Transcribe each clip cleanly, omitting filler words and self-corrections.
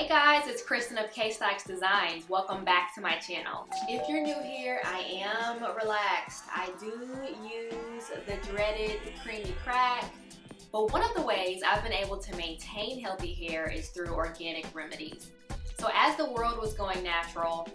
Hey guys, it's Kristen of kstikesdesigns. Welcome back to my channel. If you're new here, I am relaxed. I do use the dreaded creamy crack, but one of the ways I've been able to maintain healthy hair is through organic remedies. So as the world was going natural,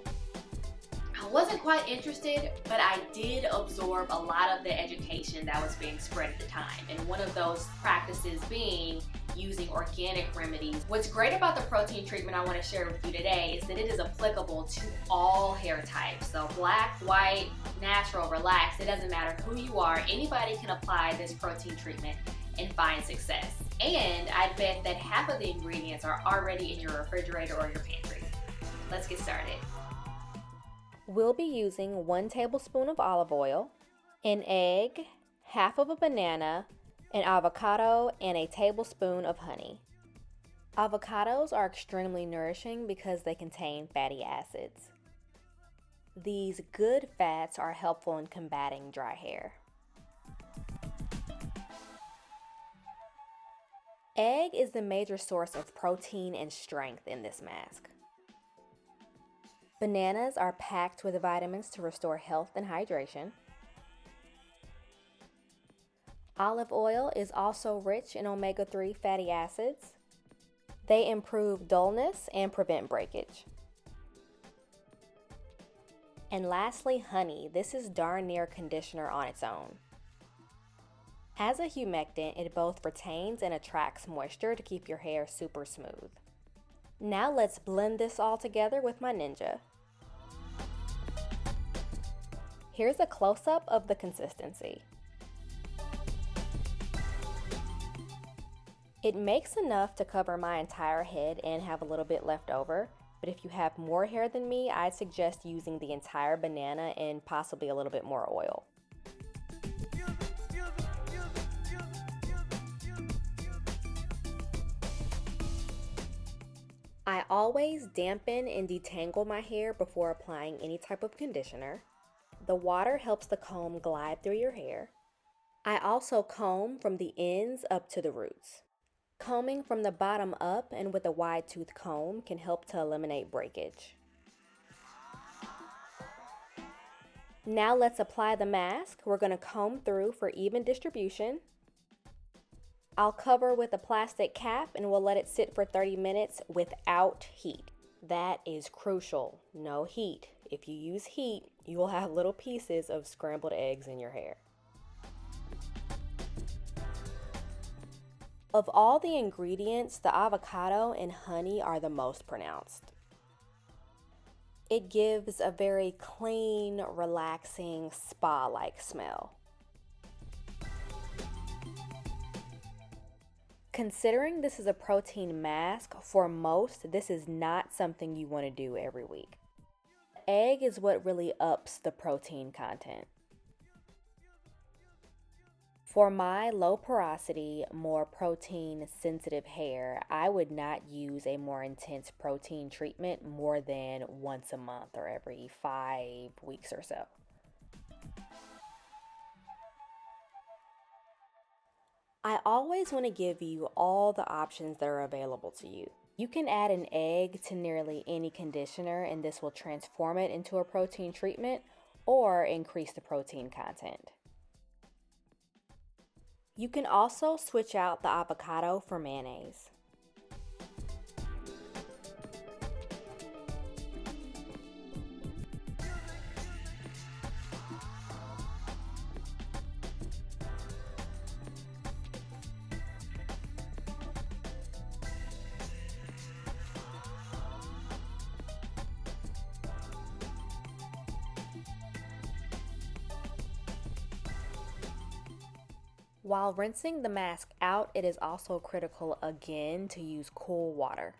I wasn't quite interested, but I did absorb a lot of the education that was being spread at the time. And one of those practices being using organic remedies. What's great about the protein treatment I want to share with you today is that it is applicable to all hair types. So black, white, natural, relaxed, it doesn't matter who you are. Anybody can apply this protein treatment and find success. And I bet that half of the ingredients are already in your refrigerator or your pantry. Let's get started. We'll be using 1 tablespoon of olive oil, an egg, half of a banana, an avocado, and a tablespoon of honey. Avocados are extremely nourishing because they contain fatty acids. These good fats are helpful in combating dry hair. Egg is the major source of protein and strength in this mask. Bananas are packed with vitamins to restore health and hydration. Olive oil is also rich in omega-3 fatty acids. They improve dullness and prevent breakage. And lastly, honey. This is darn near conditioner on its own. As a humectant, it both retains and attracts moisture to keep your hair super smooth. Now let's blend this all together with my Ninja. Here's a close-up of the consistency. It makes enough to cover my entire head and have a little bit left over, but if you have more hair than me, I'd suggest using the entire banana and possibly a little bit more oil. I always dampen and detangle my hair before applying any type of conditioner. The water helps the comb glide through your hair. I also comb from the ends up to the roots. Combing from the bottom up and with a wide tooth comb can help to eliminate breakage. Now let's apply the mask. We're going to comb through for even distribution. I'll cover with a plastic cap and we'll let it sit for 30 minutes without heat. That is crucial. No heat. If you use heat, you will have little pieces of scrambled eggs in your hair. Of all the ingredients, the avocado and honey are the most pronounced. It gives a very clean, relaxing, spa-like smell. Considering this is a protein mask, for most, this is not something you want to do every week. Egg is what really ups the protein content. For my low porosity, more protein sensitive hair, I would not use a more intense protein treatment more than once a month or every 5 weeks or so. I always want to give you all the options that are available to you. You can add an egg to nearly any conditioner and this will transform it into a protein treatment or increase the protein content. You can also switch out the avocado for mayonnaise. While rinsing the mask out, it is also critical again to use cool water.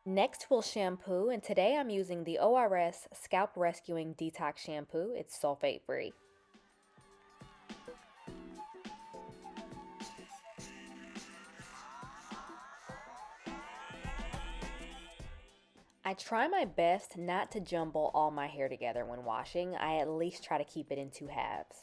Next, we'll shampoo, and today I'm using the ORS Scalp Rescuing Detox Shampoo. It's sulfate free. I try my best not to jumble all my hair together when washing. I at least try to keep it in two halves.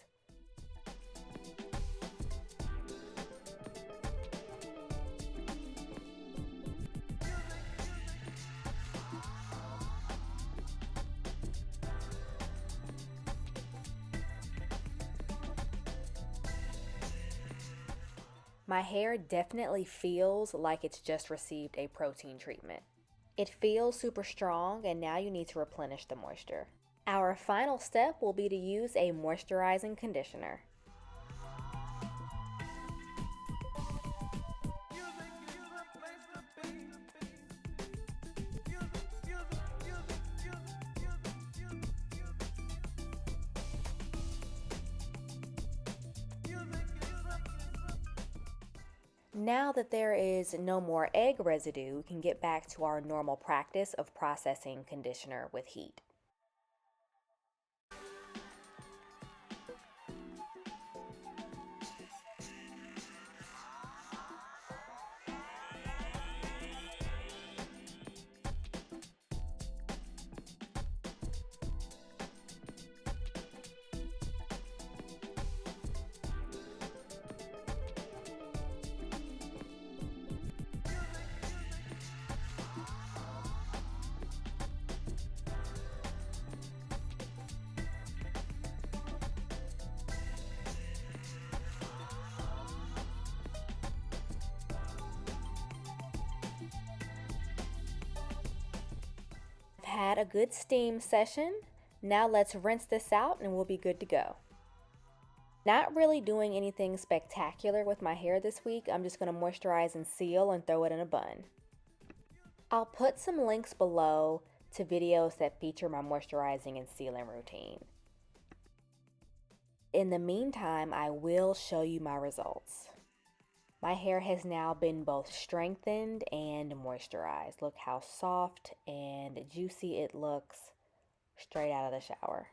My hair definitely feels like it's just received a protein treatment. It feels super strong, and now you need to replenish the moisture. Our final step will be to use a moisturizing conditioner. Now that there is no more egg residue, we can get back to our normal practice of processing conditioner with heat. Had a good steam session. Now let's rinse this out and we'll be good to go. Not really doing anything spectacular with my hair this week. I'm just going to moisturize and seal and throw it in a bun. I'll put some links below to videos that feature my moisturizing and sealing routine. In the meantime, I will show you my results. My hair has now been both strengthened and moisturized. Look how soft and juicy it looks straight out of the shower.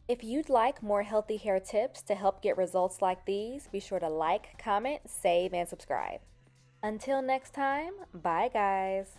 If you'd like more healthy hair tips to help get results like these, be sure to like, comment, save, and subscribe. Until next time, bye guys.